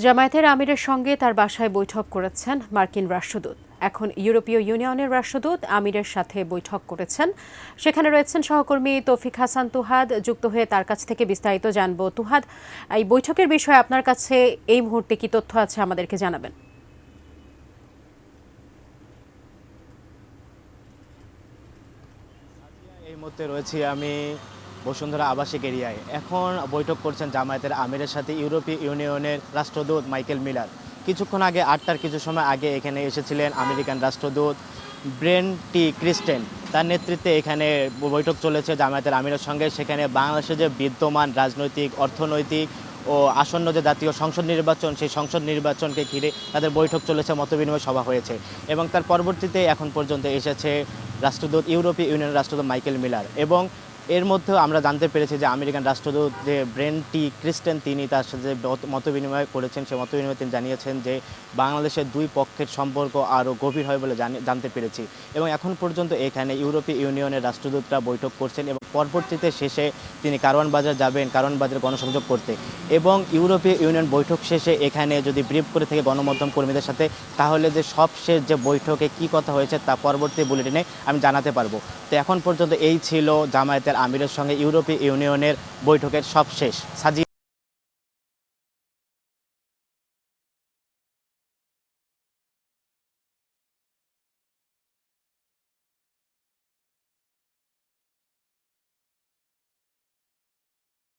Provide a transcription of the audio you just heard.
জামায়াতের আমিরের সঙ্গে তার বাসায় বৈঠক করেছেন মার্কিন রাষ্ট্রদূত। এখন ইউরোপীয় ইউনিয়নের রাষ্ট্রদূত আমিরের সাথে বৈঠক করেছেন। সেখানে রয়েছেন সহকর্মী তৌফিক হাসান তুহাদ, যুক্ত হয়ে তার কাছ থেকে বিস্তারিত জানব। তুহাদ, এই বৈঠকের বিষয়ে আপনার কাছে এই মুহূর্তে কি তথ্য আছে আমাদেরকে জানাবেন। এই মুহূর্তে রয়েছি আমি বসুন্ধরা আবাসিক এরিয়ায়। এখন বৈঠক করছেন জামায়াতের আমিরের সাথে ইউরোপীয় ইউনিয়নের রাষ্ট্রদূত মাইকেল মিলার। কিছুক্ষণ আগে 8টার কিছু সময় আগে এখানে এসেছিলেন আমেরিকান রাষ্ট্রদূত ব্রেন টি ক্রিস্টেন। তার নেতৃত্বে এখানে বৈঠক চলেছে জামায়াতের আমিরের সঙ্গে। সেখানে বাংলাদেশে যে বিদ্যমান রাজনৈতিক, অর্থনৈতিক ও আসন্ন যে জাতীয় সংসদ নির্বাচন, সেই সংসদ নির্বাচনকে ঘিরে তাদের বৈঠক চলেছে, মতবিনিময় সভা হয়েছে এবং তার পরবর্তীতে এখন পর্যন্ত এসেছে রাষ্ট্রদূত ইউরোপীয় ইউনিয়নের রাষ্ট্রদূত মাইকেল মিলার। এবং এর মধ্যেও আমরা জানতে পেরেছি যে আমেরিকান রাষ্ট্রদূত যে ব্রেন টি ক্রিস্টেন, তিনি তার সাথে মতবিনিময় করেছেন। সে মতবিনিময়ে তিনি জানিয়েছেন যে বাংলাদেশের দুই পক্ষের সম্পর্ক আরও গভীর হয় বলে জানতে পেরেছি। এবং এখন পর্যন্ত এখানে ইউরোপীয় ইউনিয়নের রাষ্ট্রদূতরা বৈঠক করছেন এবং পরবর্তীতে শেষে তিনি কারওয়ান বাজার যাবেন, কারওয়ান বাজার গণসংযোগ করতে। এবং ইউরোপীয় ইউনিয়ন বৈঠক শেষে এখানে যদি ব্রিফ করে থাকে গণমাধ্যম কর্মীদের সাথে, তাহলে যে সবশেষ যে বৈঠকে কি কথা হয়েছে তা পরবর্তী বুলেটিনে আমি জানাতে পারবো। তো এখন পর্যন্ত এই ছিল জামায়াতের আমিরের সঙ্গে ইউরোপীয় ইউনিয়নের বৈঠকের সবশেষ। সাজি